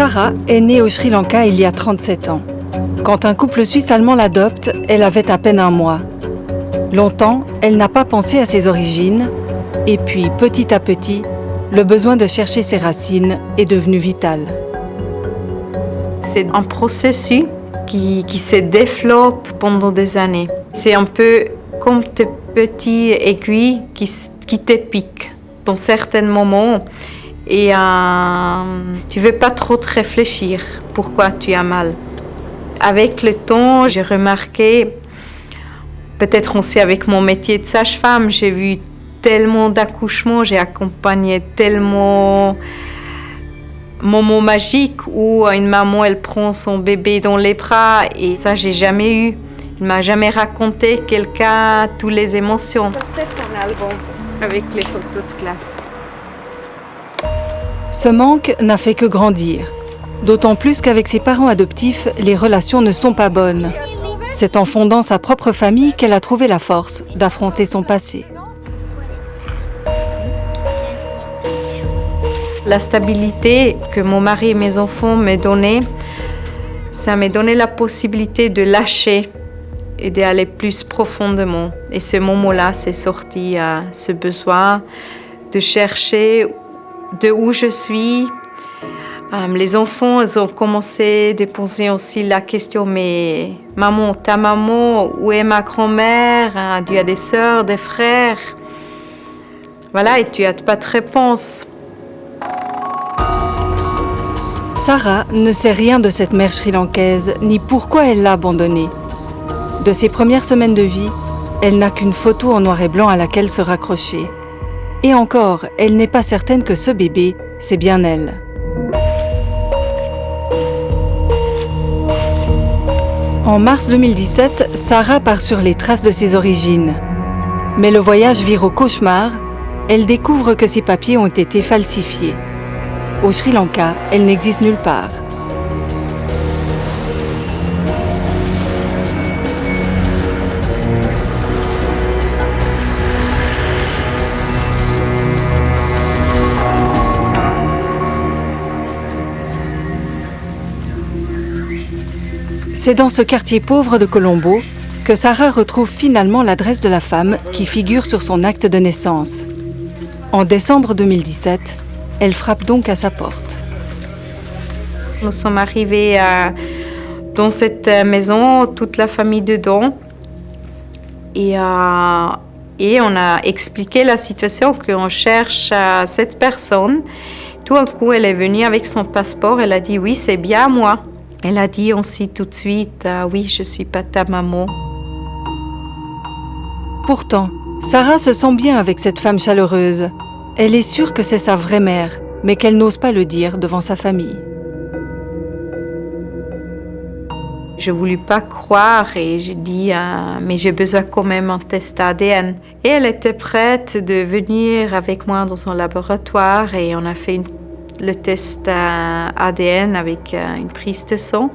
Sarah est née au Sri Lanka il y a 37 ans. Quand un couple suisse-allemand l'adopte, elle avait à peine un mois. Longtemps, elle n'a pas pensé à ses origines, et puis petit à petit, le besoin de chercher ses racines est devenu vital. C'est un processus qui se développe pendant des années. C'est un peu comme tes petites aiguilles qui te piquent dans certains moments. Et tu ne veux pas trop te réfléchir pourquoi tu as mal. Avec le temps, j'ai remarqué, peut-être aussi avec mon métier de sage-femme, j'ai vu tellement d'accouchements, j'ai accompagné tellement moments magiques où une maman elle prend son bébé dans les bras et ça j'ai jamais eu. Il m'a jamais raconté quelqu'un toutes les émotions. Ça c'est un album avec les photos de classe. Ce manque n'a fait que grandir, d'autant plus qu'avec ses parents adoptifs, les relations ne sont pas bonnes. C'est en fondant sa propre famille qu'elle a trouvé la force d'affronter son passé. La stabilité que mon mari et mes enfants me donnaient, ça m'a donné la possibilité de lâcher et d'aller plus profondément. Et ce moment-là, c'est sorti ce besoin de chercher de où je suis. Les enfants, ils ont commencé à poser aussi la question, mais maman, ta maman, où est ma grand-mère? Tu as des sœurs, des frères? Voilà, et tu n'as pas de réponse. Sarah ne sait rien de cette mère sri-lankaise, ni pourquoi elle l'a abandonnée. De ses premières semaines de vie, elle n'a qu'une photo en noir et blanc à laquelle se raccrocher. Et encore, elle n'est pas certaine que ce bébé, c'est bien elle. En mars 2017, Sarah part sur les traces de ses origines. Mais le voyage vire au cauchemar, elle découvre que ses papiers ont été falsifiés. Au Sri Lanka, elle n'existe nulle part. C'est dans ce quartier pauvre de Colombo que Sarah retrouve finalement l'adresse de la femme qui figure sur son acte de naissance. En décembre 2017, elle frappe donc à sa porte. Nous sommes arrivés dans cette maison, toute la famille dedans. Et on a expliqué la situation, qu'on cherche cette personne. Tout d'un coup, elle est venue avec son passeport. Elle a dit « Oui, c'est bien moi ». Elle a dit aussi tout de suite « Oui, je ne suis pas ta maman ». Pourtant, Sarah se sent bien avec cette femme chaleureuse. Elle est sûre que c'est sa vraie mère, mais qu'elle n'ose pas le dire devant sa famille. Je ne voulais pas croire et j'ai dit mais j'ai besoin quand même d'un test ADN. Et elle était prête de venir avec moi dans son laboratoire et on a fait le test ADN avec une prise de sang.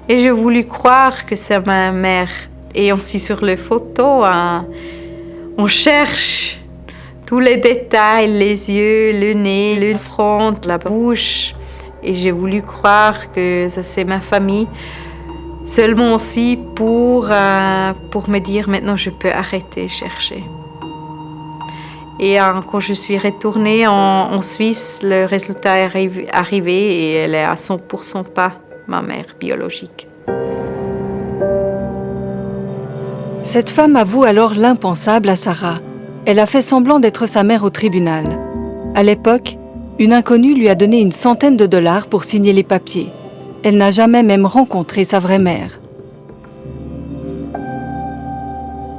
Et j'ai voulu croire que c'est ma mère. Et aussi sur les photos, on cherche tous les détails, les yeux, le nez, le front, la bouche. Et j'ai voulu croire que ça c'est ma famille. Seulement aussi pour me dire maintenant je peux arrêter de chercher. Et quand je suis retournée en Suisse, le résultat est arrivé et elle est à 100% pas ma mère biologique. Cette femme avoue alors l'impensable à Sarah. Elle a fait semblant d'être sa mère au tribunal. À l'époque, une inconnue lui a donné une centaine de dollars pour signer les papiers. Elle n'a jamais même rencontré sa vraie mère.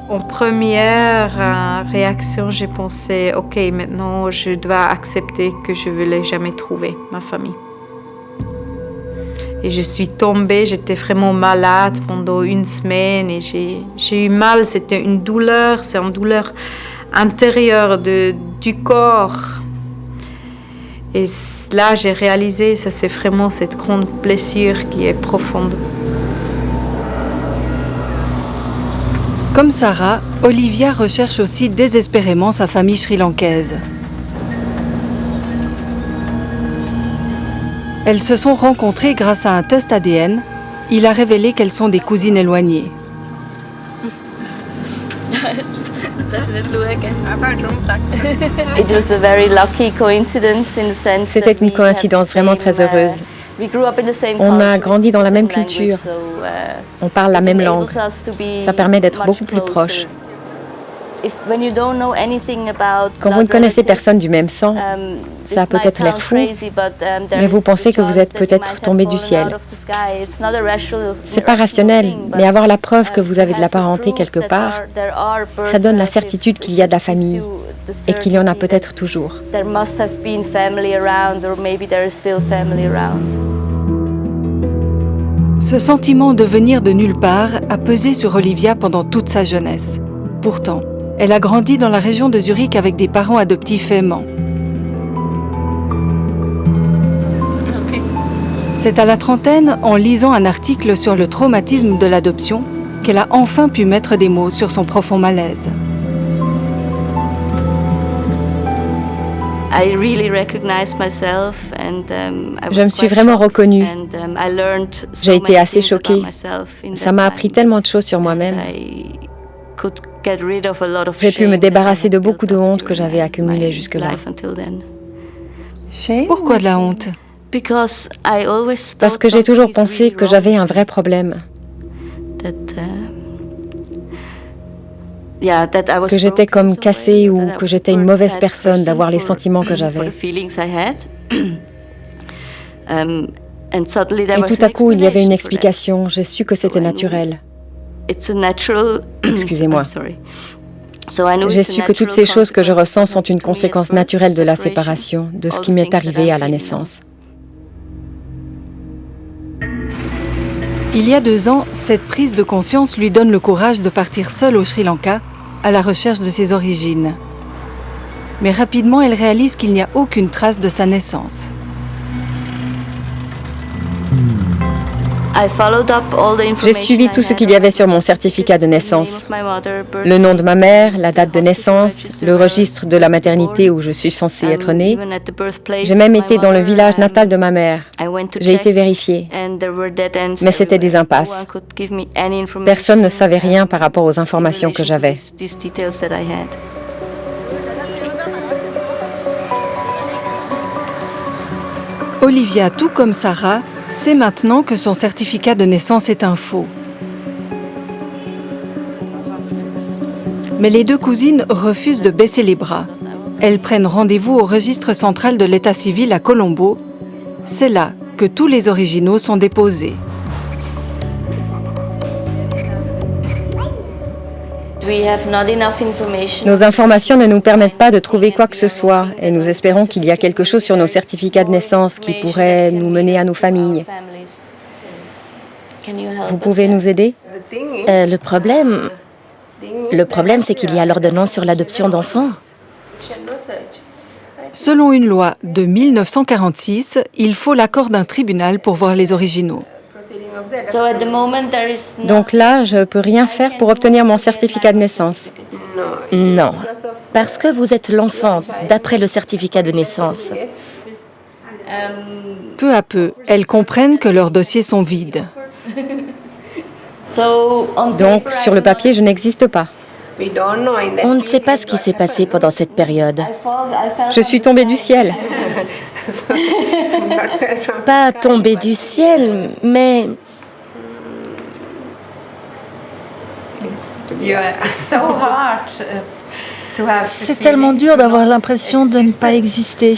En première réaction, j'ai pensé « Ok, maintenant je dois accepter que je ne l'ai jamais trouvé, ma famille ». Et je suis tombée, j'étais vraiment malade pendant une semaine et j'ai eu mal, c'était une douleur, c'est une douleur intérieure du corps. Et là, j'ai réalisé, ça c'est vraiment cette grande blessure qui est profonde. Comme Sarah, Olivia recherche aussi désespérément sa famille sri-lankaise. Elles se sont rencontrées grâce à un test ADN. Il a révélé qu'elles sont des cousines éloignées. C'était une coïncidence vraiment très heureuse. On a grandi dans la même culture. On parle la même langue. Ça permet d'être beaucoup plus proches. Quand vous ne connaissez personne du même sang, ça a peut-être l'air fou, mais vous pensez que vous êtes peut-être tombé du ciel. C'est pas rationnel, mais avoir la preuve que vous avez de la parenté quelque part, ça donne la certitude qu'il y a de la famille et qu'il y en a peut-être toujours. Ce sentiment de venir de nulle part a pesé sur Olivia pendant toute sa jeunesse. Pourtant, elle a grandi dans la région de Zurich avec des parents adoptifs aimants. C'est à la trentaine, en lisant un article sur le traumatisme de l'adoption, qu'elle a enfin pu mettre des mots sur son profond malaise. Je me suis vraiment reconnue. J'ai été assez choquée. Ça m'a appris tellement de choses sur moi-même. J'ai pu me débarrasser de beaucoup de honte que j'avais accumulée jusque-là. Pourquoi de la honte? Parce que j'ai toujours pensé que j'avais un vrai problème. Que j'étais comme cassée ou que j'étais une mauvaise personne d'avoir les sentiments que j'avais. Et tout à coup, il y avait une explication. J'ai su que c'était naturel. Excusez-moi. J'ai su que toutes ces choses que je ressens sont une conséquence naturelle de la séparation, de ce qui m'est arrivé à la naissance. Il y a 2 ans, cette prise de conscience lui donne le courage de partir seule au Sri Lanka à la recherche de ses origines. Mais rapidement, elle réalise qu'il n'y a aucune trace de sa naissance. J'ai suivi tout ce qu'il y avait sur mon certificat de naissance. Le nom de ma mère, la date de naissance, le registre de la maternité où je suis censée être née. J'ai même été dans le village natal de ma mère. J'ai été vérifiée. Mais c'était des impasses. Personne ne savait rien par rapport aux informations que j'avais. Olivia, tout comme Sarah, sait maintenant que son certificat de naissance est un faux. Mais les 2 cousines refusent de baisser les bras. Elles prennent rendez-vous au registre central de l'état civil à Colombo. C'est là que tous les originaux sont déposés. Nos informations ne nous permettent pas de trouver quoi que ce soit et nous espérons qu'il y a quelque chose sur nos certificats de naissance qui pourrait nous mener à nos familles. Vous pouvez nous aider? Le problème, c'est qu'il y a l'ordonnance sur l'adoption d'enfants. Selon une loi de 1946, il faut l'accord d'un tribunal pour voir les originaux. Donc là, je ne peux rien faire pour obtenir mon certificat de naissance. Non, parce que vous êtes l'enfant, d'après le certificat de naissance. Peu à peu, elles comprennent que leurs dossiers sont vides. Donc, sur le papier, je n'existe pas. On ne sait pas ce qui s'est passé pendant cette période. Je suis tombée du ciel. Pas tombée du ciel, mais... C'est tellement dur d'avoir l'impression de ne pas exister.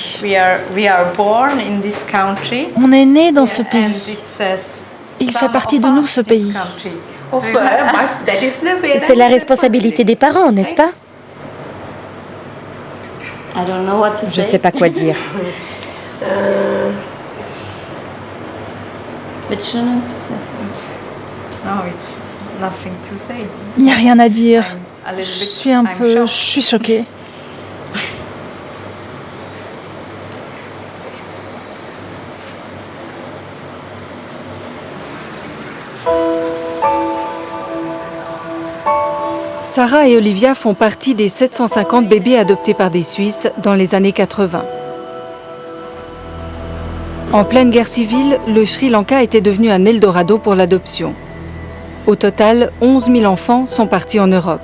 On est né dans ce pays. Il fait partie de nous, ce pays. C'est la responsabilité des parents, n'est-ce pas? Je ne sais pas quoi dire. Il n'y a rien à dire. Je suis choquée. Sarah et Olivia font partie des 750 bébés adoptés par des Suisses dans les années 80. En pleine guerre civile, le Sri Lanka était devenu un Eldorado pour l'adoption. Au total, 11 000 enfants sont partis en Europe.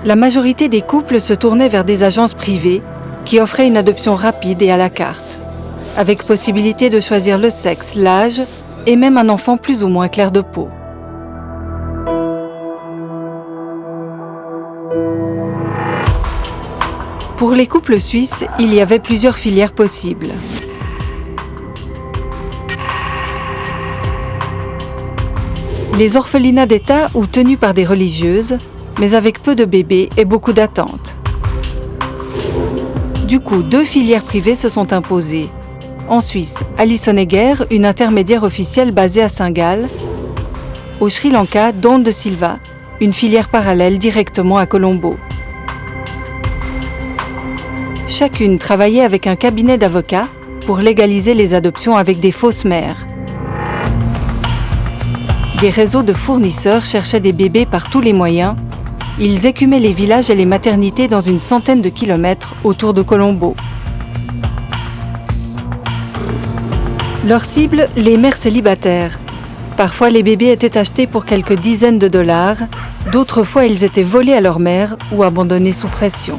La majorité des couples se tournaient vers des agences privées qui offraient une adoption rapide et à la carte, avec possibilité de choisir le sexe, l'âge et même un enfant plus ou moins clair de peau. Pour les couples suisses, il y avait plusieurs filières possibles. Les orphelinats d'État ou tenus par des religieuses, mais avec peu de bébés et beaucoup d'attentes. Du coup, 2 filières privées se sont imposées. En Suisse, Alice Honegger, une intermédiaire officielle basée à Saint-Gall. Au Sri Lanka, Dawn de Silva, une filière parallèle directement à Colombo. Chacune travaillait avec un cabinet d'avocats pour légaliser les adoptions avec des fausses mères. Des réseaux de fournisseurs cherchaient des bébés par tous les moyens. Ils écumaient les villages et les maternités dans une centaine de kilomètres autour de Colombo. Leur cible, les mères célibataires. Parfois, les bébés étaient achetés pour quelques dizaines de dollars. D'autres fois, ils étaient volés à leur mère ou abandonnés sous pression.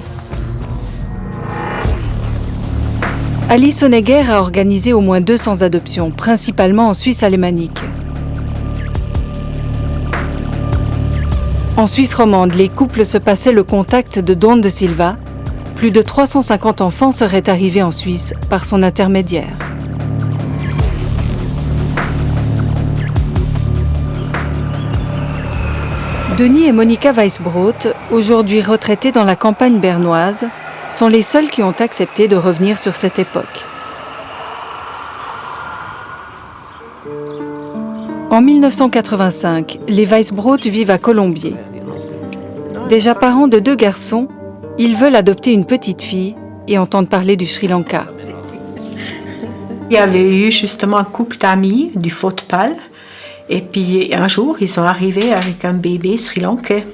Alice Honegger a organisé au moins 200 adoptions, principalement en Suisse alémanique. En Suisse romande, les couples se passaient le contact de Dawn de Silva. Plus de 350 enfants seraient arrivés en Suisse par son intermédiaire. Denis et Monica Weisbrot, aujourd'hui retraités dans la campagne bernoise, sont les seuls qui ont accepté de revenir sur cette époque. En 1985, les Weisbrot vivent à Colombier. Déjà parents de 2 garçons, ils veulent adopter une petite fille et entendent parler du Sri Lanka. Il y avait eu justement un couple d'amis du Fotpal et puis un jour ils sont arrivés avec un bébé sri-lankais.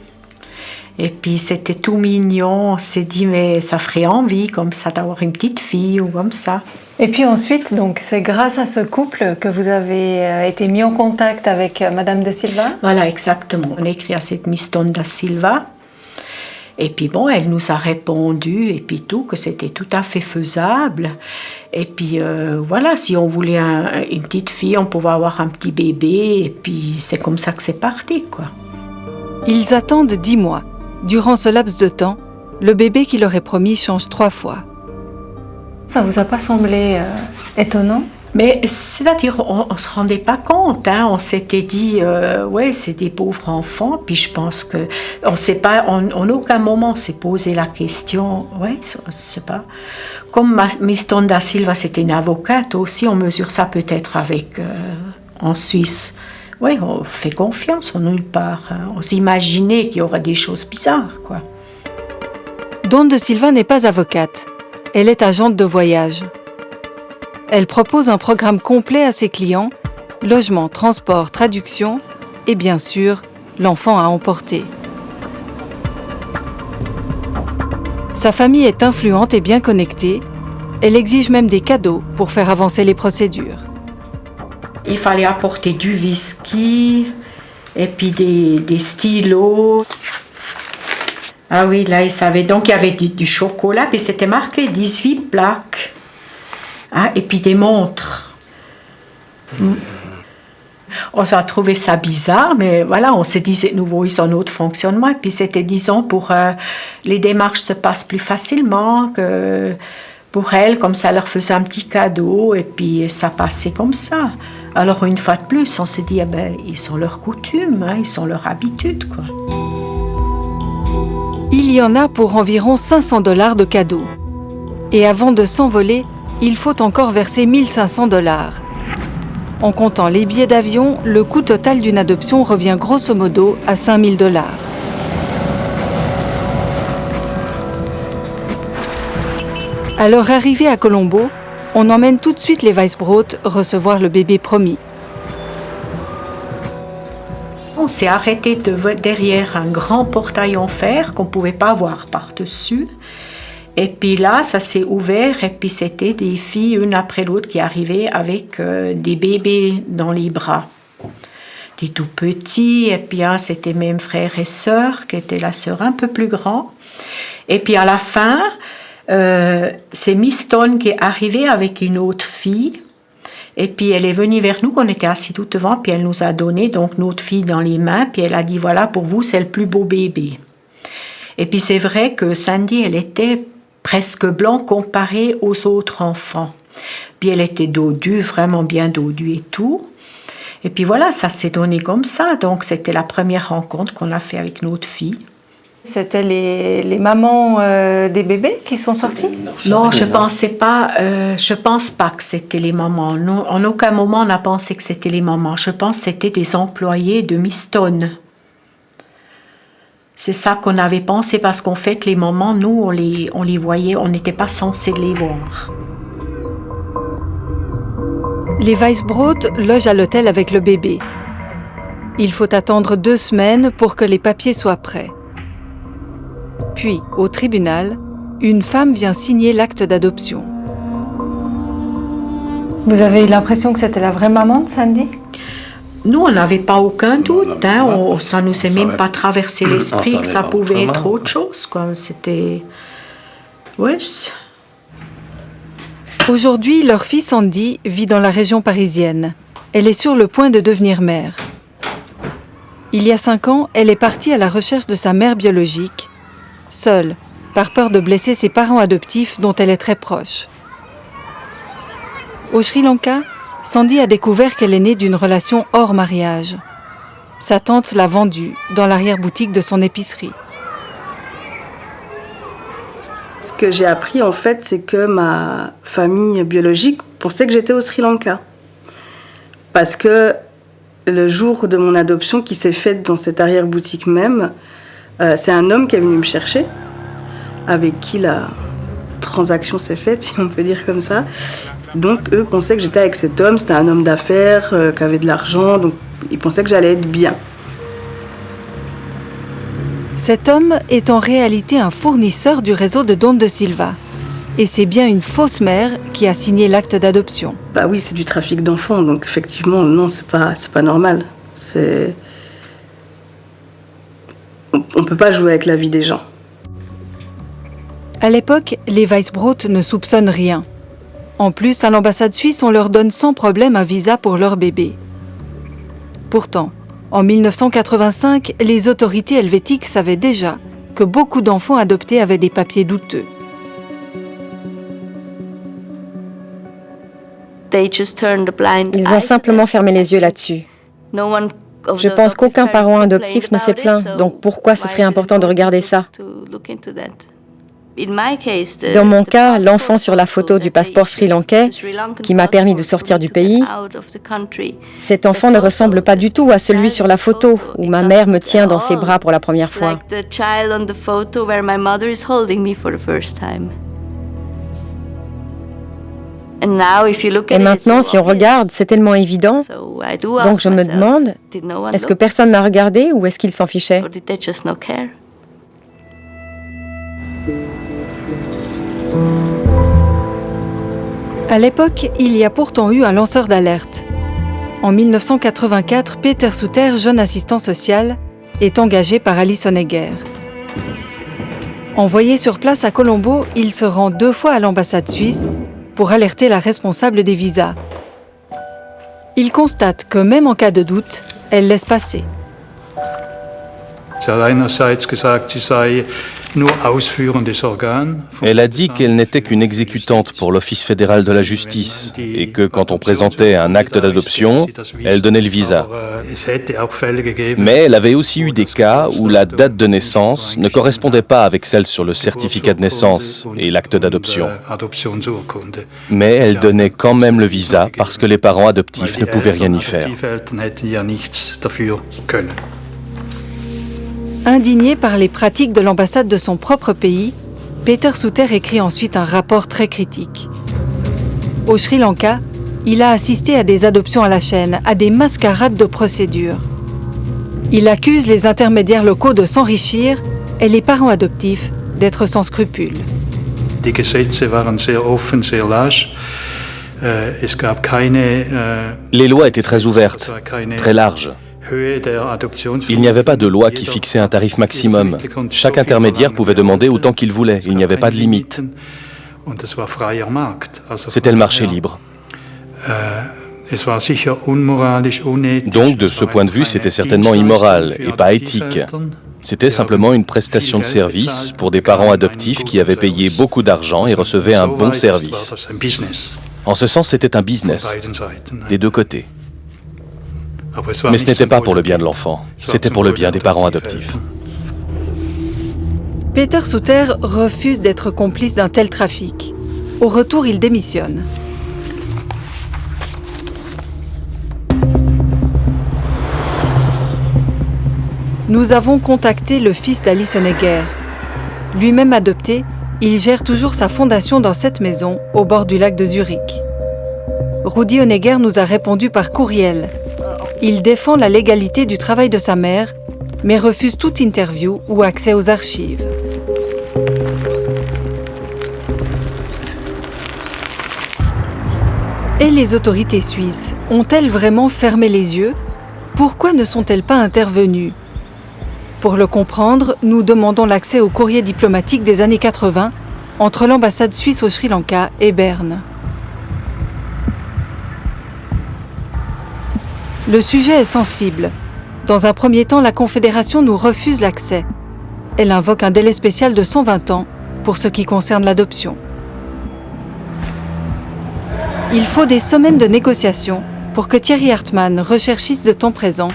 Et puis c'était tout mignon, on s'est dit mais ça ferait envie comme ça d'avoir une petite fille ou comme ça. Et puis ensuite, donc, c'est grâce à ce couple que vous avez été mis en contact avec Madame de Silva? Voilà, exactement. On a écrit à cette Miss Dawn da Silva. Et puis bon, elle nous a répondu et puis tout, que c'était tout à fait faisable. Et puis voilà, si on voulait une petite fille, on pouvait avoir un petit bébé. Et puis c'est comme ça que c'est parti, quoi. Ils attendent 10 mois. Durant ce laps de temps, le bébé qui leur est promis change 3 fois. Ça vous a pas semblé étonnant? Mais c'est-à-dire, on ne se rendait pas compte, hein. On s'était dit, ouais, c'est des pauvres enfants, puis je pense que, on sait pas, en aucun moment on s'est posé la question, ouais, je sais pas. Comme Miss Dawn da Silva, c'était une avocate aussi, on mesure ça peut-être avec, en Suisse. Oui, on fait confiance en nulle part. On s'imaginait qu'il y aurait des choses bizarres, quoi. Dawn de Silva n'est pas avocate. Elle est agente de voyage. Elle propose un programme complet à ses clients, logement, transport, traduction et bien sûr, l'enfant à emporter. Sa famille est influente et bien connectée. Elle exige même des cadeaux pour faire avancer les procédures. Il fallait apporter du whisky et puis des stylos. Ah oui, là, ils savaient. Donc, il y avait du chocolat, puis c'était marqué 18 plaques. Ah, et puis des montres. On s'est trouvé ça bizarre, mais voilà, on s'est dit, c'est nouveau, ils ont un autre fonctionnement. Et puis c'était, disons, pour les démarches se passent plus facilement que pour elles, comme ça leur faisait un petit cadeau, et puis ça passait comme ça. Alors une fois de plus, on s'est dit, eh ben, ils sont leurs coutumes, hein, ils sont leurs habitudes, quoi. Il y en a pour environ 500 $ de cadeaux. Et avant de s'envoler, il faut encore verser 1 500 $. En comptant les billets d'avion, le coût total d'une adoption revient grosso modo à 5 000 $. À leur arrivée à Colombo, on emmène tout de suite les Weisbrot recevoir le bébé promis. On s'est arrêté derrière un grand portail en fer qu'on ne pouvait pas voir par-dessus. Et puis là, ça s'est ouvert et puis c'était des filles, une après l'autre, qui arrivaient avec des bébés dans les bras. Des tout petits, et puis c'était même frères et sœurs, qui était la sœur un peu plus grande. Et puis à la fin, c'est Miss Stone qui est arrivée avec une autre fille. Et puis elle est venue vers nous, qu'on était assis tout devant, puis elle nous a donné donc notre fille dans les mains, puis elle a dit voilà, pour vous, c'est le plus beau bébé. Et puis c'est vrai que Sandy, elle était presque blanche comparée aux autres enfants. Puis elle était dodue, vraiment bien dodue et tout. Et puis voilà, ça s'est donné comme ça. Donc c'était la première rencontre qu'on a fait avec notre fille. C'était les mamans des bébés qui sont sortis? Non, je pense pas que c'était les mamans. Nous, en aucun moment on a pensé que c'était les mamans. Je pense que c'était des employés de Miss Stone. C'est ça qu'on avait pensé parce qu'en fait les mamans, nous on les voyait, on n'était pas censés les voir. Les Weisbrot logent à l'hôtel avec le bébé. Il faut attendre 2 semaines pour que les papiers soient prêts. Puis, au tribunal, une femme vient signer l'acte d'adoption. Vous avez eu l'impression que c'était la vraie maman de Sandy? Nous, on n'avait pas aucun doute. Ça ne nous est même pas traversé l'esprit que ça pouvait être autre chose. C'était... Ouais. Aujourd'hui, leur fille Sandy vit dans la région parisienne. Elle est sur le point de devenir mère. Il y a 5 ans, elle est partie à la recherche de sa mère biologique, seule, par peur de blesser ses parents adoptifs dont elle est très proche. Au Sri Lanka, Sandy a découvert qu'elle est née d'une relation hors mariage. Sa tante l'a vendue dans l'arrière-boutique de son épicerie. Ce que j'ai appris, en fait, c'est que ma famille biologique pensait que j'étais au Sri Lanka. Parce que le jour de mon adoption, qui s'est faite dans cette arrière-boutique même, c'est un homme qui est venu me chercher, avec qui la transaction s'est faite, si on peut dire comme ça. Donc, eux pensaient que j'étais avec cet homme. C'était un homme d'affaires qui avait de l'argent, donc ils pensaient que j'allais être bien. Cet homme est en réalité un fournisseur du réseau de Don de Silva. Et c'est bien une fausse mère qui a signé l'acte d'adoption. Bah oui, c'est du trafic d'enfants, donc effectivement, non, c'est pas normal. On peut pas jouer avec la vie des gens. À l'époque, les Weisbrot ne soupçonnent rien. En plus, à l'ambassade suisse, on leur donne sans problème un visa pour leur bébé. Pourtant, en 1985, les autorités helvétiques savaient déjà que beaucoup d'enfants adoptés avaient des papiers douteux. Ils ont simplement fermé les yeux là-dessus. Je pense qu'aucun parent adoptif ne s'est plaint, donc pourquoi ce serait important de regarder ça? Dans mon cas, l'enfant sur la photo du passeport sri-lankais, qui m'a permis de sortir du pays, cet enfant ne ressemble pas du tout à celui sur la photo où ma mère me tient dans ses bras pour la première fois. Et maintenant, si on regarde, c'est tellement évident. Donc je me demande, est-ce que personne n'a regardé ou est-ce qu'ils s'en fichaient? À l'époque, il y a pourtant eu un lanceur d'alerte. En 1984, Peter Souter, jeune assistant social, est engagé par Alice Honegger. Envoyé sur place à Colombo, il se rend 2 fois à l'ambassade suisse pour alerter la responsable des visas. Il constate que même en cas de doute, elle laisse passer. Elle a dit qu'elle n'était qu'une exécutante pour l'Office fédéral de la justice et que quand on présentait un acte d'adoption, elle donnait le visa. Mais elle avait aussi eu des cas où la date de naissance ne correspondait pas avec celle sur le certificat de naissance et l'acte d'adoption. Mais elle donnait quand même le visa parce que les parents adoptifs ne pouvaient rien y faire. Indigné par les pratiques de l'ambassade de son propre pays, Peter Souter écrit ensuite un rapport très critique. Au Sri Lanka, il a assisté à des adoptions à la chaîne, à des mascarades de procédures. Il accuse les intermédiaires locaux de s'enrichir et les parents adoptifs d'être sans scrupules. Les lois étaient très ouvertes, très larges. Il n'y avait pas de loi qui fixait un tarif maximum. Chaque intermédiaire pouvait demander autant qu'il voulait. Il n'y avait pas de limite. C'était le marché libre. Donc, de ce point de vue, c'était certainement immoral et pas éthique. C'était simplement une prestation de service pour des parents adoptifs qui avaient payé beaucoup d'argent et recevaient un bon service. En ce sens, c'était un business, des deux côtés. Mais ce n'était pas pour le bien de l'enfant, c'était pour le bien des parents adoptifs. Peter Suter refuse d'être complice d'un tel trafic. Au retour, il démissionne. Nous avons contacté le fils d'Alice Honegger. Lui-même adopté, il gère toujours sa fondation dans cette maison, au bord du lac de Zurich. Rudi Honegger nous a répondu par courriel. Il défend la légalité du travail de sa mère, mais refuse toute interview ou accès aux archives. Et les autorités suisses ont-elles vraiment fermé les yeux? Pourquoi ne sont-elles pas intervenues? Pour le comprendre, nous demandons l'accès au courrier diplomatique des années 80 entre l'ambassade suisse au Sri Lanka et Berne. Le sujet est sensible. Dans un premier temps, la Confédération nous refuse l'accès. Elle invoque un délai spécial de 120 ans pour ce qui concerne l'adoption. Il faut des semaines de négociations pour que Thierry Hartmann, recherchiste de temps présent,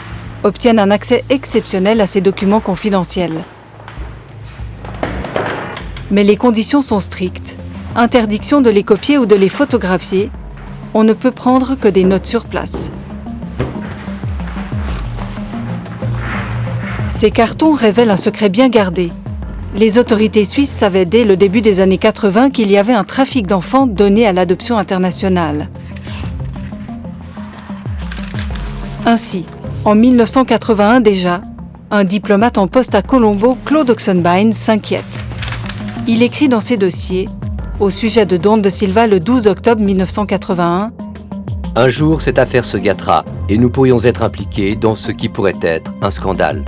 obtienne un accès exceptionnel à ces documents confidentiels. Mais les conditions sont strictes. Interdiction de les copier ou de les photographier. On ne peut prendre que des notes sur place. Ces cartons révèlent un secret bien gardé. Les autorités suisses savaient dès le début des années 80 qu'il y avait un trafic d'enfants donné à l'adoption internationale. Ainsi, en 1981 déjà, un diplomate en poste à Colombo, Claude Oxenbein, s'inquiète. Il écrit dans ses dossiers, au sujet de Dawn de Silva le 12 octobre 1981, « Un jour, cette affaire se gâtera et nous pourrions être impliqués dans ce qui pourrait être un scandale. »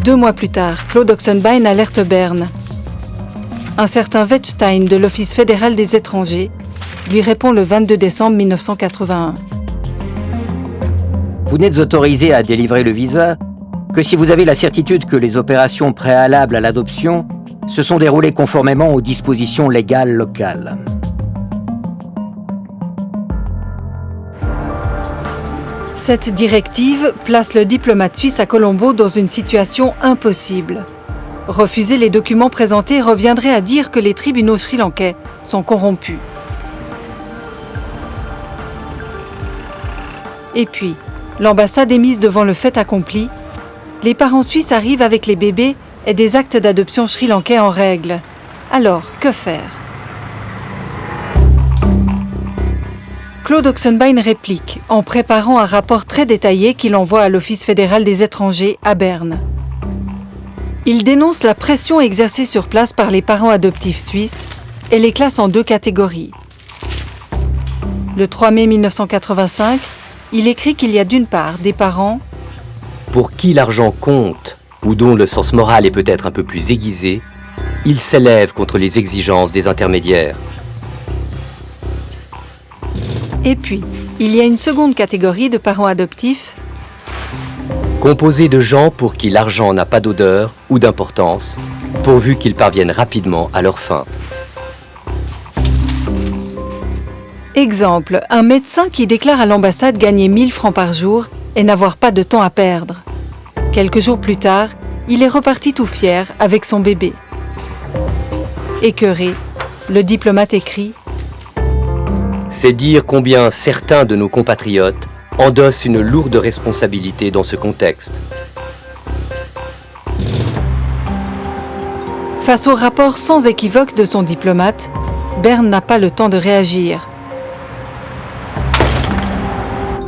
2 mois plus tard, Claude Oxenbein alerte Berne. Un certain Wettstein de l'Office fédéral des étrangers lui répond le 22 décembre 1981. Vous n'êtes autorisé à délivrer le visa que si vous avez la certitude que les opérations préalables à l'adoption se sont déroulées conformément aux dispositions légales locales. Cette directive place le diplomate suisse à Colombo dans une situation impossible. Refuser les documents présentés reviendrait à dire que les tribunaux sri-lankais sont corrompus. Et puis, l'ambassade est mise devant le fait accompli. Les parents suisses arrivent avec les bébés et des actes d'adoption sri-lankais en règle. Alors, que faire? Claude Oxenbein réplique en préparant un rapport très détaillé qu'il envoie à l'Office fédéral des étrangers à Berne. Il dénonce la pression exercée sur place par les parents adoptifs suisses et les classe en 2 catégories. Le 3 mai 1985, il écrit qu'il y a d'une part des parents pour qui l'argent compte ou dont le sens moral est peut-être un peu plus aiguisé, ils s'élèvent contre les exigences des intermédiaires. Et puis, il y a une seconde catégorie de parents adoptifs composée de gens pour qui l'argent n'a pas d'odeur ou d'importance, pourvu qu'ils parviennent rapidement à leur fin. Exemple, un médecin qui déclare à l'ambassade gagner 1000 francs par jour et n'avoir pas de temps à perdre. Quelques jours plus tard, il est reparti tout fier avec son bébé. Écœuré, le diplomate écrit « C'est dire combien certains de nos compatriotes endossent une lourde responsabilité dans ce contexte. » Face au rapport sans équivoque de son diplomate, Berne n'a pas le temps de réagir.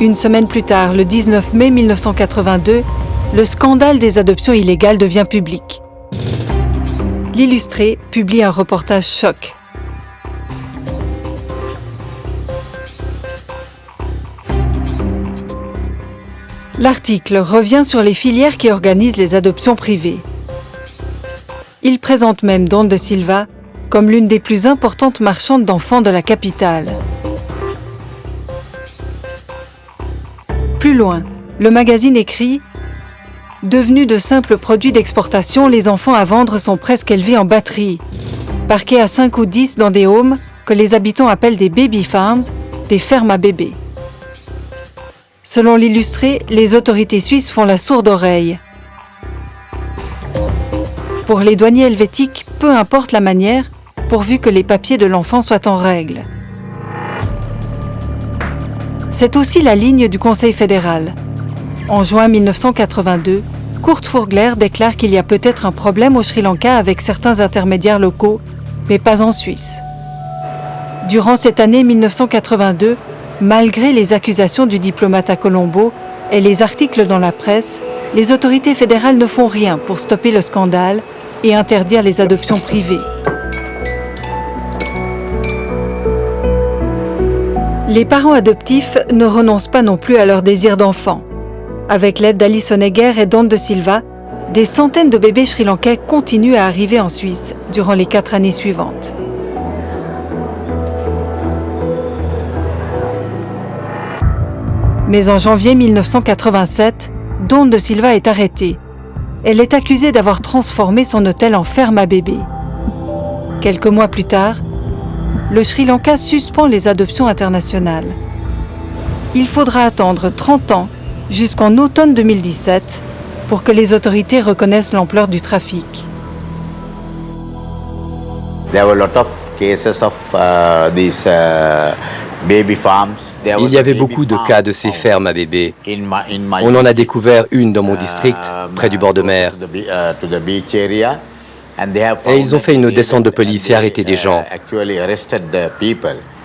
Une semaine plus tard, le 19 mai 1982, le scandale des adoptions illégales devient public. l'Illustré publie un reportage choc. L'article revient sur les filières qui organisent les adoptions privées. Il présente même Dawn de Silva comme l'une des plus importantes marchandes d'enfants de la capitale. Plus loin, le magazine écrit « Devenus de simples produits d'exportation, les enfants à vendre sont presque élevés en batterie, parqués à 5 ou 10 dans des homes que les habitants appellent des baby farms, des fermes à bébés. » Selon l'Illustré, les autorités suisses font la sourde oreille. Pour les douaniers helvétiques, peu importe la manière, pourvu que les papiers de l'enfant soient en règle. C'est aussi la ligne du Conseil fédéral. En juin 1982, Kurt Furgler déclare qu'il y a peut-être un problème au Sri Lanka avec certains intermédiaires locaux, mais pas en Suisse. Durant cette année 1982, malgré les accusations du diplomate à Colombo et les articles dans la presse, les autorités fédérales ne font rien pour stopper le scandale et interdire les adoptions privées. Les parents adoptifs ne renoncent pas non plus à leur désir d'enfant. Avec l'aide d'Alice Honegger et Dawn de Silva, des centaines de bébés sri-lankais continuent à arriver en Suisse durant les 4 années suivantes. Mais en janvier 1987, Dawn de Silva est arrêtée. Elle est accusée d'avoir transformé son hôtel en ferme à bébés. Quelques mois plus tard, le Sri Lanka suspend les adoptions internationales. Il faudra attendre 30 ans, jusqu'en automne 2017, pour que les autorités reconnaissent l'ampleur du trafic. There were a lot of cases of these baby farms. Il y avait beaucoup de cas de ces fermes à bébés. On en a découvert une dans mon district, près du bord de mer. Et ils ont fait une descente de police et arrêté des gens.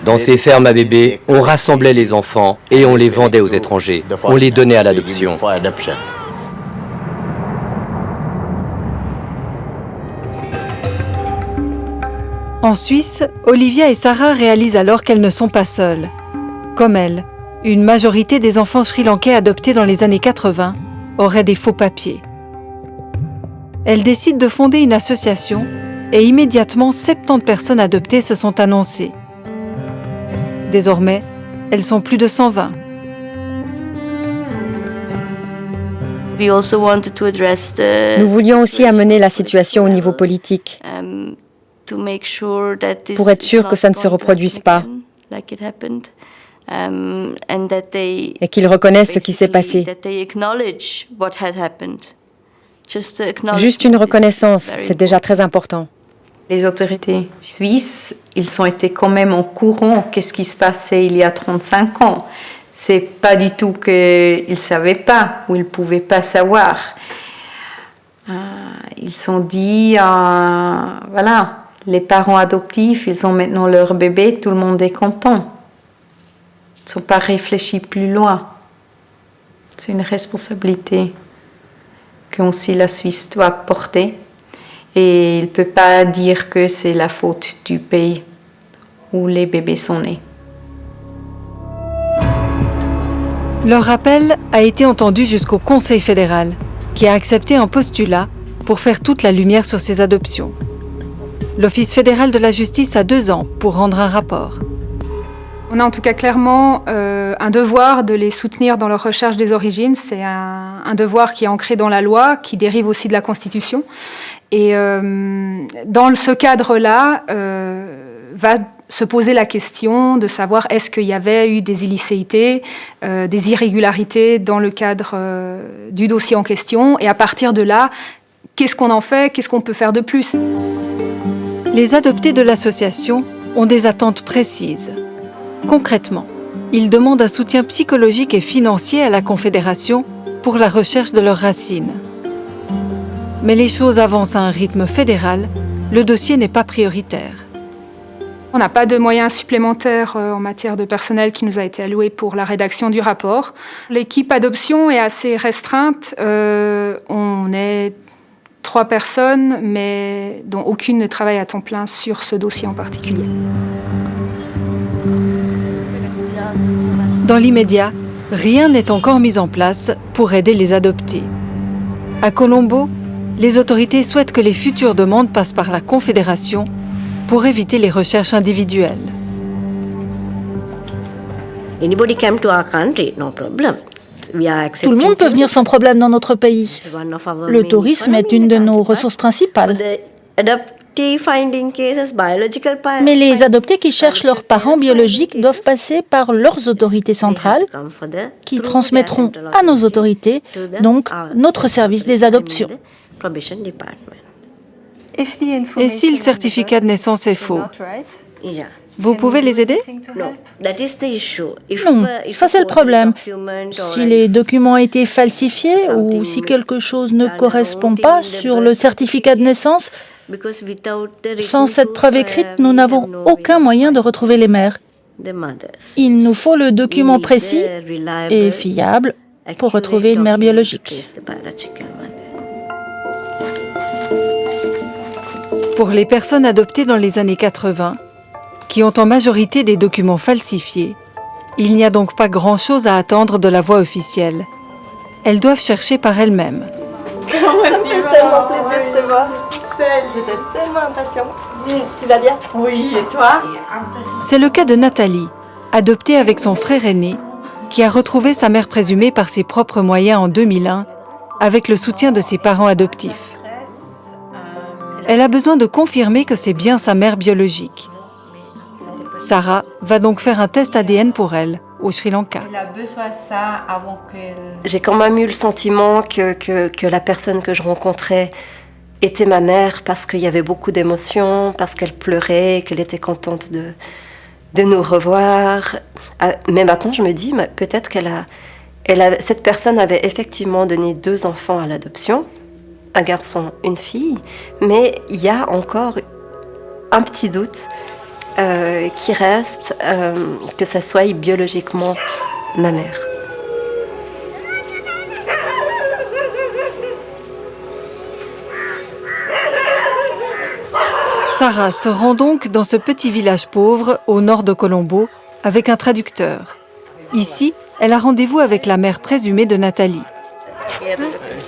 Dans ces fermes à bébés, on rassemblait les enfants et on les vendait aux étrangers. On les donnait à l'adoption. En Suisse, Olivia et Sarah réalisent alors qu'elles ne sont pas seules. Comme elle, une majorité des enfants sri-lankais adoptés dans les années 80 auraient des faux papiers. Elles décident de fonder une association et immédiatement 70 personnes adoptées se sont annoncées. Désormais, elles sont plus de 120. Nous voulions aussi amener la situation au niveau politique pour être sûr que ça ne se reproduise pas et qu'ils reconnaissent ce qui s'est passé. Juste une reconnaissance, c'est déjà très important. Les autorités suisses, ils ont été quand même au courant de ce qui se passait il y a 35 ans. C'est pas du tout qu'ils ne savaient pas ou ils ne pouvaient pas savoir. Ils se sont dit, voilà, les parents adoptifs, ils ont maintenant leur bébé, tout le monde est content. Ils ne sont pas réfléchis plus loin. C'est une responsabilité que aussi la Suisse doit porter. Et il ne peut pas dire que c'est la faute du pays où les bébés sont nés. Leur appel a été entendu jusqu'au Conseil fédéral, qui a accepté un postulat pour faire toute la lumière sur ces adoptions. L'Office fédéral de la justice a 2 ans pour rendre un rapport. On a en tout cas clairement un devoir de les soutenir dans leur recherche des origines. C'est un devoir qui est ancré dans la loi, qui dérive aussi de la Constitution. Et dans ce cadre-là, va se poser la question de savoir est-ce qu'il y avait eu des illicéités, des irrégularités dans le cadre du dossier en question. Et à partir de là, qu'est-ce qu'on en fait? Qu'est-ce qu'on peut faire de plus? Les adoptés de l'association ont des attentes précises. Concrètement, ils demandent un soutien psychologique et financier à la Confédération pour la recherche de leurs racines. Mais les choses avancent à un rythme fédéral, le dossier n'est pas prioritaire. On n'a pas de moyens supplémentaires en matière de personnel qui nous a été alloué pour la rédaction du rapport. L'équipe adoption est assez restreinte. On est 3 personnes, mais dont aucune ne travaille à temps plein sur ce dossier en particulier. Dans l'immédiat, rien n'est encore mis en place pour aider les adoptés. À Colombo, les autorités souhaitent que les futures demandes passent par la Confédération pour éviter les recherches individuelles. Anybody came to our country, no problem. Tout le monde peut venir sans problème dans notre pays. Le tourisme est une de nos ressources principales. Mais les adoptés qui cherchent leurs parents biologiques doivent passer par leurs autorités centrales, qui transmettront à nos autorités, donc notre service des adoptions. Et si le certificat de naissance est faux, vous pouvez les aider? Non, ça c'est le problème. Si les documents ont été falsifiés ou si quelque chose ne correspond pas sur le certificat de naissance, sans cette preuve écrite, nous n'avons aucun moyen de retrouver les mères. Il nous faut le document précis et fiable pour retrouver une mère biologique. Pour les personnes adoptées dans les années 80, qui ont en majorité des documents falsifiés, il n'y a donc pas grand-chose à attendre de la voie officielle. Elles doivent chercher par elles-mêmes. C'est tellement plaisir de te voir. J'étais tellement impatiente. Tu vas bien? Oui, et toi? C'est le cas de Nathalie, adoptée avec son frère aîné, qui a retrouvé sa mère présumée par ses propres moyens en 2001, avec le soutien de ses parents adoptifs. Elle a besoin de confirmer que c'est bien sa mère biologique. Sarah va donc faire un test ADN pour elle, au Sri Lanka. J'ai quand même eu le sentiment que la personne que je rencontrais était ma mère parce qu'il y avait beaucoup d'émotions, parce qu'elle pleurait, qu'elle était contente de nous revoir. Mais maintenant, je me dis, peut-être cette personne avait effectivement donné 2 enfants à l'adoption, un garçon, une fille, mais il y a encore un petit doute qui reste, que ça soit biologiquement ma mère. Sarah se rend donc dans ce petit village pauvre au nord de Colombo avec un traducteur. Ici, elle a rendez-vous avec la mère présumée de Nathalie.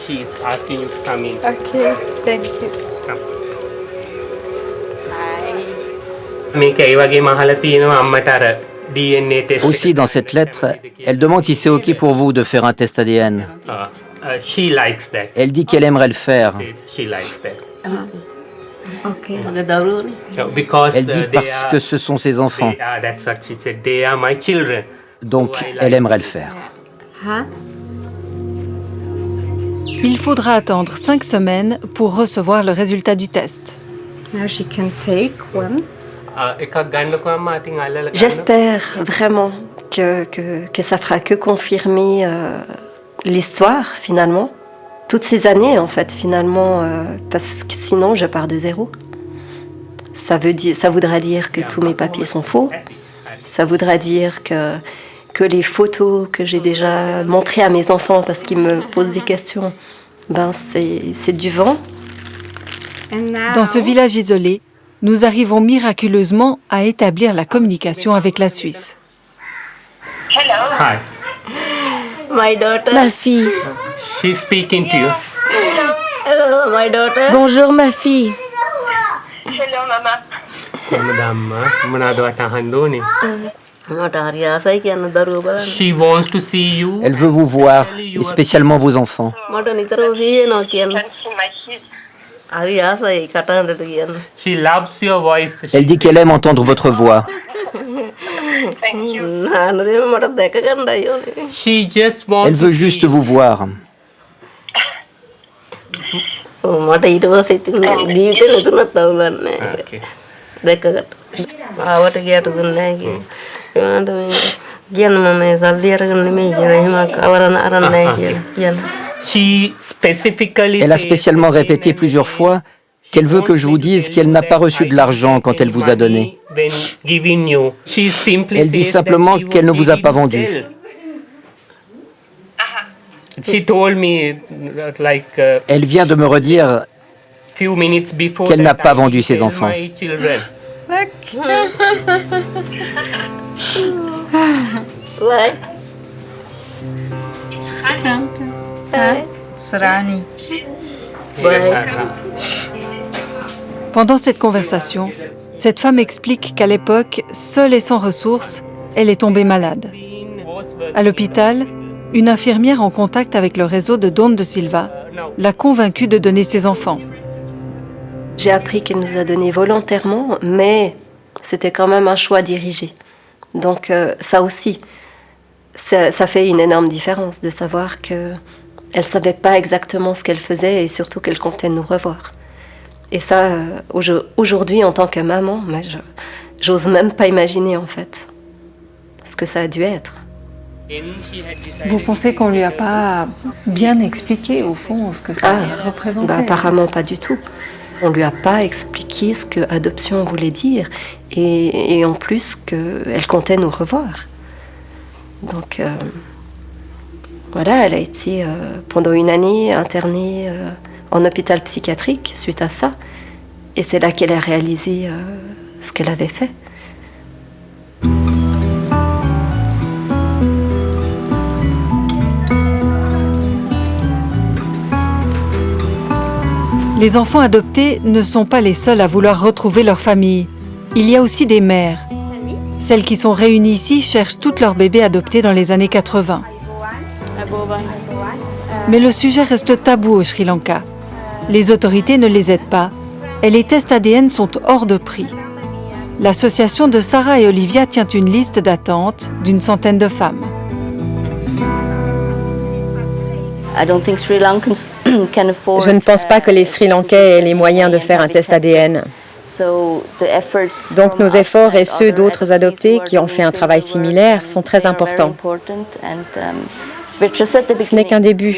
She's asking you to come in. Okay, thank you. Aussi, dans cette lettre, elle demande si c'est OK pour vous de faire un test ADN. Elle dit qu'elle aimerait le faire. Elle dit parce que ce sont ses enfants. Donc, elle aimerait le faire. Il faudra attendre 5 semaines pour recevoir le résultat du test. J'espère vraiment que ça fera que confirmer l'histoire, finalement. Toutes ces années, en fait, finalement, parce que sinon, je pars de zéro. Ça voudra dire que tous mes papiers sont faux. Ça voudra dire que les photos que j'ai déjà montrées à mes enfants parce qu'ils me posent des questions, c'est du vent. Dans ce village isolé, nous arrivons miraculeusement à établir la communication avec la Suisse. Hello. Hi. My daughter. Ma fille. She's speaking to you. Hello, my daughter. Bonjour ma fille. Hello, maman. She wants to see you. Elle veut vous voir, et spécialement vos enfants. She loves your voice. Elle dit qu'elle aime entendre votre voix. She just wants Elle veut juste vous voir. Okay. Elle a spécialement répété plusieurs fois qu'elle veut que je vous dise qu'elle n'a pas reçu de l'argent quand elle vous a donné. Elle dit simplement qu'elle ne vous a pas vendu. Elle vient de me redire qu'elle n'a pas vendu ses enfants. Pendant cette conversation, cette femme explique qu'à l'époque, seule et sans ressources, elle est tombée malade. À l'hôpital, une infirmière en contact avec le réseau de Dawn de Silva l'a convaincue de donner ses enfants. J'ai appris qu'elle nous a donné volontairement, mais c'était quand même un choix dirigé. Donc ça aussi, ça fait une énorme différence de savoir qu'elle ne savait pas exactement ce qu'elle faisait et surtout qu'elle comptait nous revoir. Et ça, aujourd'hui, en tant que maman, j'ose même pas imaginer en fait ce que ça a dû être. Vous pensez qu'on lui a pas bien expliqué au fond ce que ça représentait? Apparemment pas du tout. On lui a pas expliqué ce que adoption voulait dire et en plus qu'elle comptait nous revoir. Donc voilà, elle a été pendant une année internée en hôpital psychiatrique suite à ça. Et c'est là qu'elle a réalisé ce qu'elle avait fait. Les enfants adoptés ne sont pas les seuls à vouloir retrouver leur famille. Il y a aussi des mères. Celles qui sont réunies ici cherchent toutes leurs bébés adoptés dans les années 80. Mais le sujet reste tabou au Sri Lanka. Les autorités ne les aident pas et les tests ADN sont hors de prix. L'association de Sarah et Olivia tient une liste d'attente d'une centaine de femmes. Je ne pense pas que les Sri Lankais aient les moyens de faire un test ADN. Donc nos efforts et ceux d'autres adoptés qui ont fait un travail similaire sont très importants. Ce n'est qu'un début.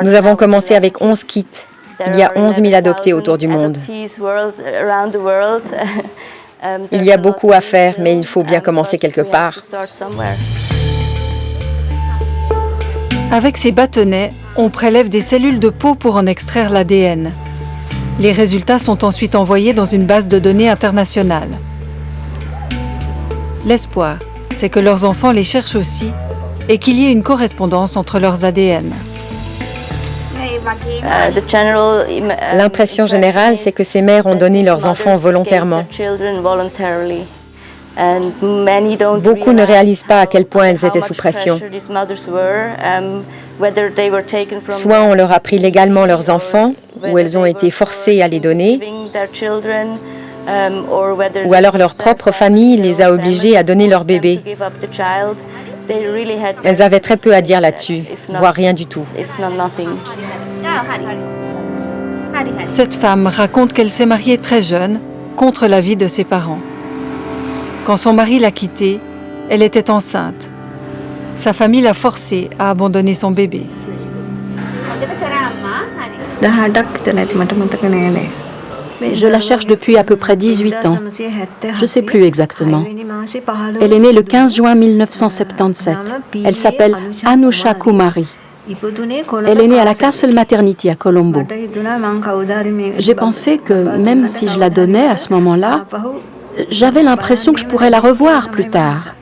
Nous avons commencé avec 11 kits. Il y a 11 000 adoptés autour du monde. Il y a beaucoup à faire, mais il faut bien commencer quelque part. Avec ces bâtonnets, on prélève des cellules de peau pour en extraire l'ADN. Les résultats sont ensuite envoyés dans une base de données internationale. L'espoir, c'est que leurs enfants les cherchent aussi et qu'il y ait une correspondance entre leurs ADN. L'impression générale, c'est que ces mères ont donné leurs enfants volontairement. Beaucoup ne réalisent pas à quel point elles étaient sous pression. Soit on leur a pris légalement leurs enfants, ou elles ont été forcées à les donner, ou alors leur propre famille les a obligées à donner leur bébé. Elles avaient très peu à dire là-dessus, voire rien du tout. Cette femme raconte qu'elle s'est mariée très jeune, contre l'avis de ses parents. Quand son mari l'a quittée, elle était enceinte. Sa famille l'a forcée à abandonner son bébé. Je la cherche depuis à peu près 18 ans. Je ne sais plus exactement. Elle est née le 15 juin 1977. Elle s'appelle Anusha Kumari. Elle est née à la Castle Maternity à Colombo. J'ai pensé que même si je la donnais à ce moment-là, j'avais l'impression que je pourrais la revoir plus tard.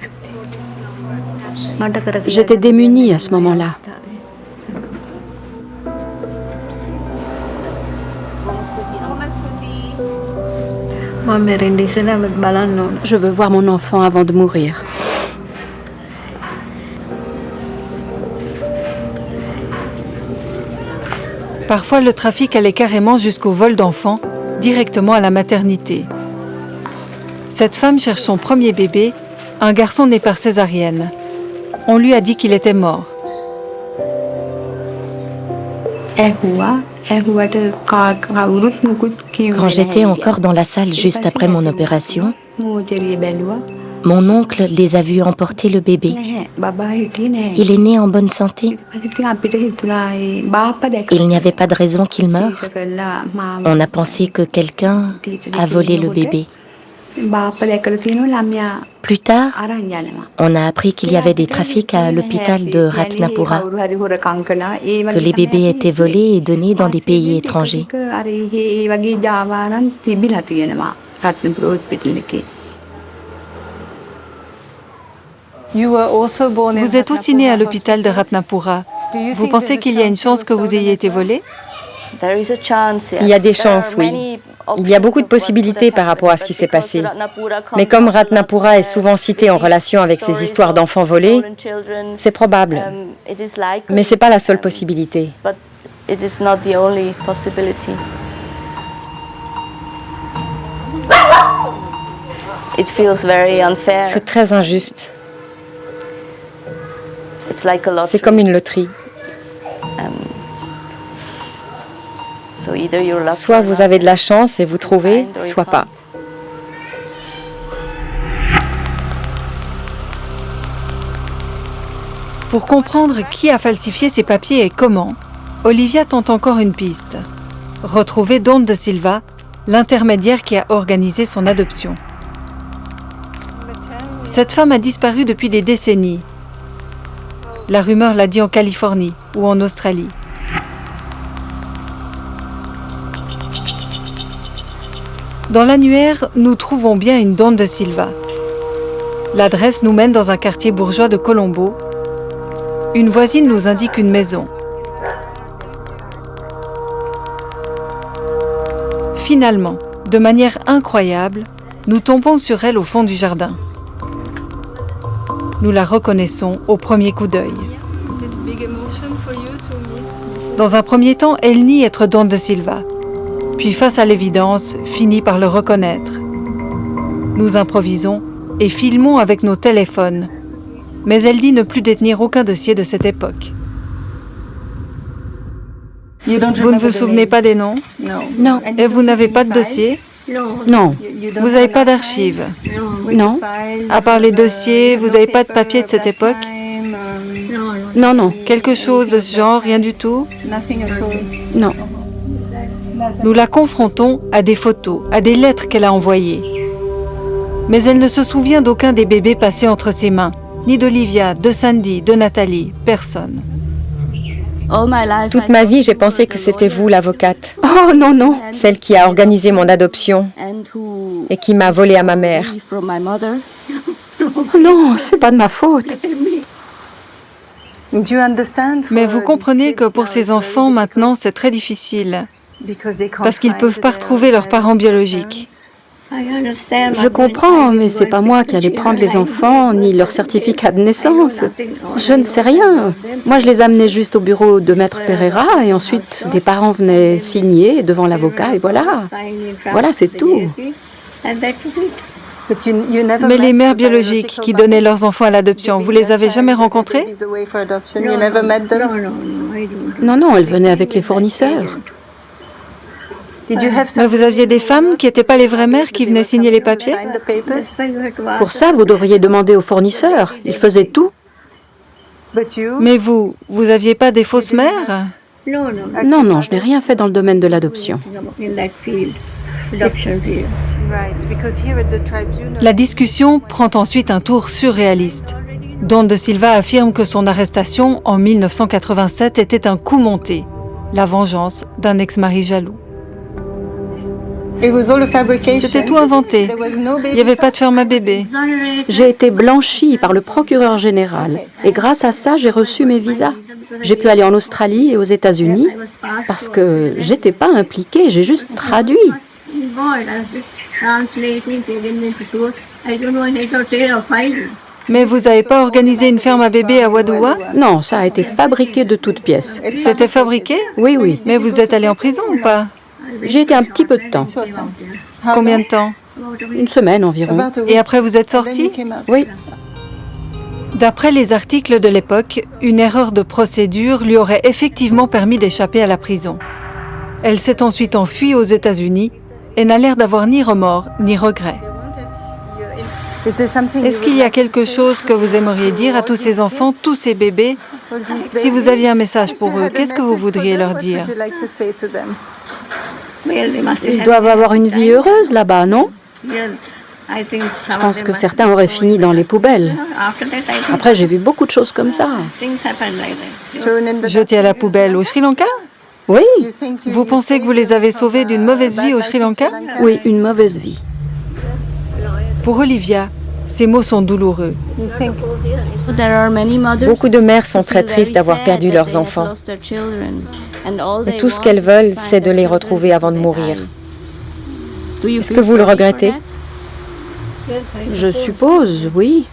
J'étais démunie à ce moment-là. Je veux voir mon enfant avant de mourir. Parfois, le trafic allait carrément jusqu'au vol d'enfants, directement à la maternité. Cette femme cherche son premier bébé, un garçon né par césarienne. On lui a dit qu'il était mort. Quand j'étais encore dans la salle juste après mon opération, mon oncle les a vus emporter le bébé. Il est né en bonne santé. Il n'y avait pas de raison qu'il meure. On a pensé que quelqu'un a volé le bébé. Plus tard, on a appris qu'il y avait des trafics à l'hôpital de Ratnapura, que les bébés étaient volés et donnés dans des pays étrangers. Vous êtes aussi né à l'hôpital de Ratnapura. Vous pensez qu'il y a une chance que vous ayez été volé? Il y a des chances, oui. Il y a beaucoup de possibilités par rapport à ce qui s'est passé. Mais comme Ratnapura est souvent cité en relation avec ces histoires d'enfants volés, c'est probable. Mais ce n'est pas la seule possibilité. C'est très injuste. C'est comme une loterie. Soit vous avez de la chance et vous trouvez, soit pas. Pour comprendre qui a falsifié ces papiers et comment, Olivia tente encore une piste. Retrouver Dawn de Silva, l'intermédiaire qui a organisé son adoption. Cette femme a disparu depuis des décennies. La rumeur l'a dit en Californie ou en Australie. Dans l'annuaire, nous trouvons bien une Dawn de Silva. L'adresse nous mène dans un quartier bourgeois de Colombo. Une voisine nous indique une maison. Finalement, de manière incroyable, nous tombons sur elle au fond du jardin. Nous la reconnaissons au premier coup d'œil. Dans un premier temps, elle nie être Dawn de Silva. Puis, face à l'évidence, finit par le reconnaître. Nous improvisons et filmons avec nos téléphones. Mais elle dit ne plus détenir aucun dossier de cette époque. Vous ne vous souvenez pas des noms? Non. Et vous n'avez pas de dossier? Non. Vous n'avez pas d'archives? Non. À part les dossiers, vous n'avez pas de papier de cette époque? Non, non. Quelque chose de ce genre, rien du tout? Non. Nous la confrontons à des photos, à des lettres qu'elle a envoyées. Mais elle ne se souvient d'aucun des bébés passés entre ses mains, ni d'Olivia, de Sandy, de Nathalie, personne. Toute ma vie, j'ai pensé que c'était vous, l'avocate. Oh non, non. Celle qui a organisé mon adoption et qui m'a volé à ma mère. Non, c'est pas de ma faute. Mais vous comprenez que pour ces enfants, maintenant, c'est très difficile. Parce qu'ils ne peuvent pas retrouver leurs parents biologiques. Je comprends, mais c'est pas moi qui allais prendre les enfants, ni leur certificat de naissance. Je ne sais rien. Moi, je les amenais juste au bureau de Maître Pereira, et ensuite, des parents venaient signer devant l'avocat, et voilà. Voilà, c'est tout. Mais les mères biologiques qui donnaient leurs enfants à l'adoption, vous les avez jamais rencontrées? Non, non, elles venaient avec les fournisseurs. Mais vous aviez des femmes qui n'étaient pas les vraies mères qui venaient signer les papiers? Pour ça, vous devriez demander aux fournisseurs. Ils faisaient tout. Mais vous aviez pas des fausses mères? Non, non, je n'ai rien fait dans le domaine de l'adoption. La discussion prend ensuite un tour surréaliste. Dawn de Silva affirme que son arrestation en 1987 était un coup monté, la vengeance d'un ex-mari jaloux. C'était tout inventé. Il n'y avait pas de ferme à bébé. J'ai été blanchie par le procureur général et grâce à ça, j'ai reçu mes visas. J'ai pu aller en Australie et aux États-Unis parce que j'étais pas impliquée, j'ai juste traduit. Mais vous n'avez pas organisé une ferme à bébé à Wadoua? Non, ça a été fabriqué de toutes pièces. C'était fabriqué? Oui, oui. Mais vous êtes allé en prison ou pas? J'ai été un petit peu de temps. Combien de temps? Une semaine environ. Et après, vous êtes sorti? Oui. D'après les articles de l'époque, une erreur de procédure lui aurait effectivement permis d'échapper à la prison. Elle s'est ensuite enfuie aux États-Unis et n'a l'air d'avoir ni remords ni regrets. Est-ce qu'il y a quelque chose que vous aimeriez dire à tous ces enfants, tous ces bébés? Si vous aviez un message pour eux, qu'est-ce que vous voudriez leur dire? Ils doivent avoir une vie heureuse là-bas, non? Je pense que certains auraient fini dans les poubelles. Après, j'ai vu beaucoup de choses comme ça. Jetés à la poubelle au Sri Lanka? Oui. Vous pensez que vous les avez sauvés d'une mauvaise vie au Sri Lanka? Oui, une mauvaise vie. Pour Olivia, ces mots sont douloureux. Beaucoup de mères sont très tristes d'avoir perdu leurs enfants. Et tout ce qu'elles veulent, c'est de les retrouver avant de mourir. Est-ce que vous le regrettez? Je suppose, oui.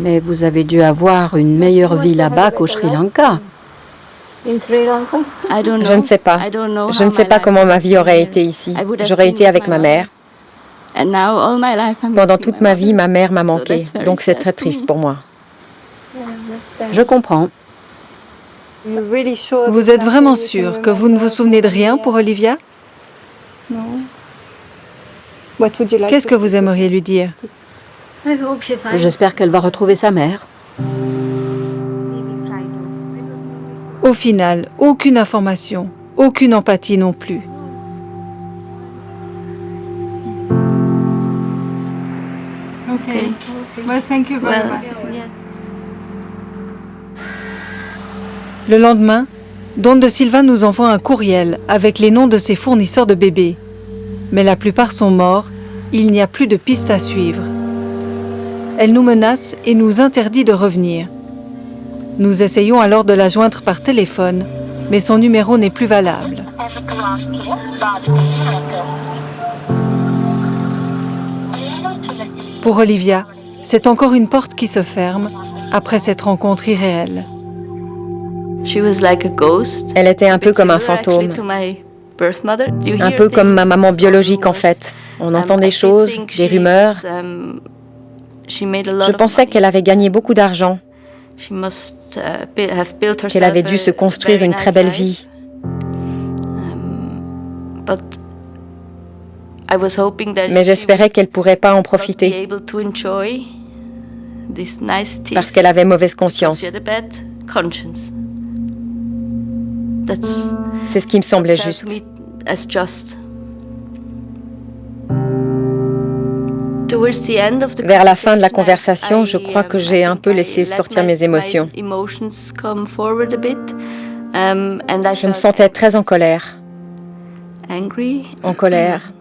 Mais vous avez dû avoir une meilleure vie là-bas qu'au Sri Lanka. Je ne sais pas. Je ne sais pas comment ma vie aurait été ici. J'aurais été avec ma mère. Pendant toute ma vie, ma mère m'a manqué. Donc c'est très triste pour moi. Je comprends. Vous êtes vraiment sûr que vous ne vous souvenez de rien pour Olivia? Qu'est-ce que vous aimeriez lui dire? J'espère qu'elle va retrouver sa mère. Au final, aucune information, aucune empathie non plus. Le lendemain, Dawn de Silva nous envoie un courriel avec les noms de ses fournisseurs de bébés. Mais la plupart sont morts, il n'y a plus de pistes à suivre. Elle nous menace et nous interdit de revenir. Nous essayons alors de la joindre par téléphone, mais son numéro n'est plus valable. Pour Olivia, c'est encore une porte qui se ferme après cette rencontre irréelle. Elle était un peu comme un fantôme. Un peu comme ma maman biologique en fait. On entend des choses, des rumeurs. Je pensais qu'elle avait gagné beaucoup d'argent, qu'elle avait dû se construire une très belle vie. Mais j'espérais qu'elle ne pourrait pas en profiter parce qu'elle avait mauvaise conscience. C'est ce qui me semblait juste. Vers la fin de la conversation, je crois que j'ai un peu laissé sortir mes émotions. Je me sentais très en colère. En colère,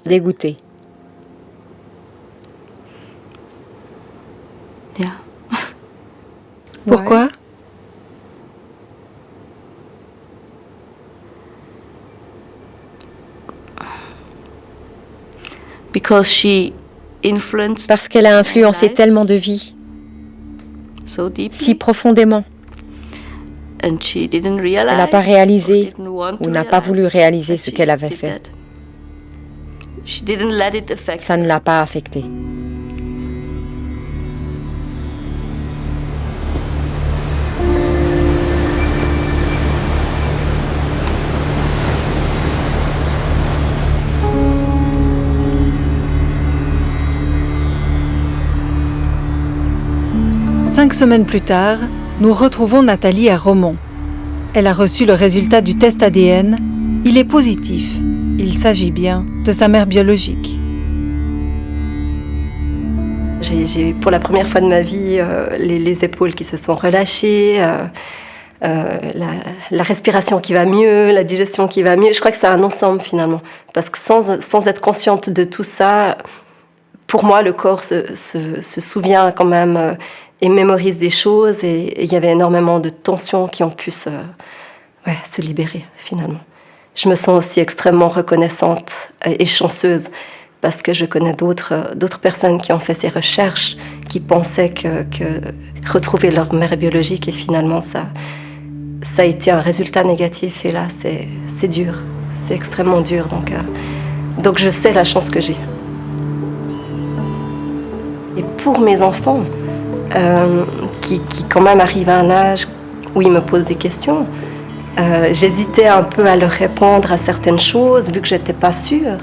dégoûtée. Pourquoi? Parce qu'elle a influencé tellement de vies, si profondément. Elle n'a pas réalisé ou n'a pas voulu réaliser ce qu'elle avait fait. Ça ne l'a pas affectée. Cinq semaines plus tard, nous retrouvons Nathalie à Romont. Elle a reçu le résultat du test ADN. Il est positif. Il s'agit bien de sa mère biologique. J'ai pour la première fois de ma vie les épaules qui se sont relâchées, la respiration qui va mieux, la digestion qui va mieux. Je crois que c'est un ensemble finalement. Parce que sans être consciente de tout ça, pour moi, le corps se souvient quand même et mémorise des choses. Et il y avait énormément de tensions qui ont pu se libérer finalement. Je me sens aussi extrêmement reconnaissante et chanceuse parce que je connais d'autres personnes qui ont fait ces recherches, qui pensaient que retrouver leur mère biologique et finalement ça a été un résultat négatif. Et là, c'est dur, c'est extrêmement dur. Donc je sais la chance que j'ai. Et pour mes enfants, qui quand même arrivent à un âge où ils me posent des questions, j'hésitais un peu à leur répondre à certaines choses vu que j'étais pas sûre.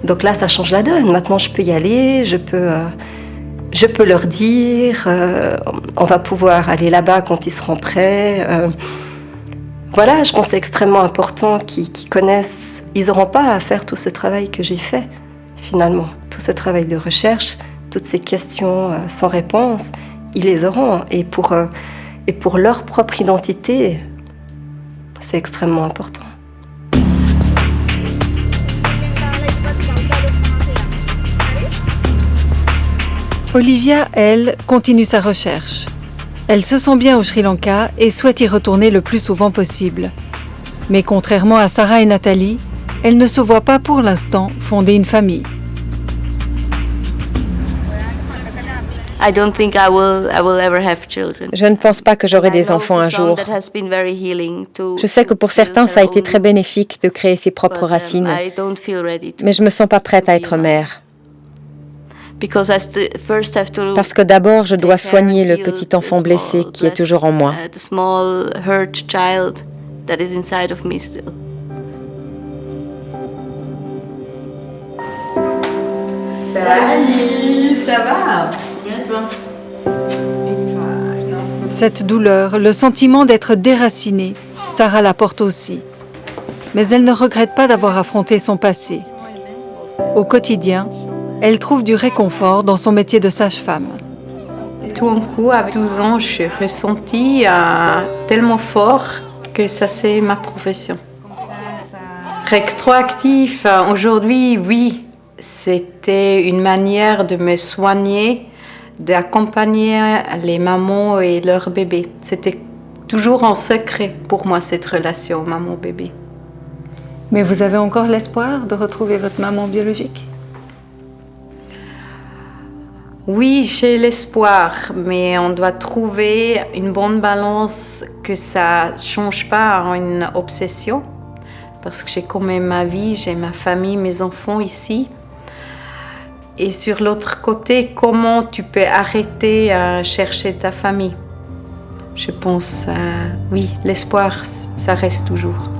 Donc là, ça change la donne. Maintenant, je peux y aller, je peux leur dire, on va pouvoir aller là-bas quand ils seront prêts. Voilà, je pense que c'est extrêmement important qu'ils connaissent. Ils n'auront pas à faire tout ce travail que j'ai fait, finalement. tout ce travail de recherche, toutes ces questions sans réponse, ils les auront. Et pour leur propre identité, c'est extrêmement important. Olivia, elle, continue sa recherche. Elle se sent bien au Sri Lanka et souhaite y retourner le plus souvent possible. Mais contrairement à Sarah et Nathalie, elle ne se voit pas pour l'instant fonder une famille. Je ne pense pas que j'aurai des enfants un jour. Je sais que pour certains, ça a été très bénéfique de créer ses propres racines. Mais je ne me sens pas prête à être mère. Parce que d'abord, je dois soigner le petit enfant blessé qui est toujours en moi. Salut, ça va? Cette douleur, le sentiment d'être déracinée, Sarah la porte aussi. Mais elle ne regrette pas d'avoir affronté son passé. Au quotidien, elle trouve du réconfort dans son métier de sage-femme. Tout d'un coup, à 12 ans, je ressentis tellement fort que ça, c'est ma profession. Rétroactif, aujourd'hui, oui, c'était une manière de me soigner, d'accompagner les mamans et leurs bébés. C'était toujours en secret pour moi, cette relation maman-bébé. Mais vous avez encore l'espoir de retrouver votre maman biologique? Oui, j'ai l'espoir, mais on doit trouver une bonne balance, que ça ne change pas en une obsession. Parce que j'ai quand même ma vie, j'ai ma famille, mes enfants ici. Et sur l'autre côté, comment tu peux arrêter à chercher ta famille? Je pense, oui, l'espoir, ça reste toujours.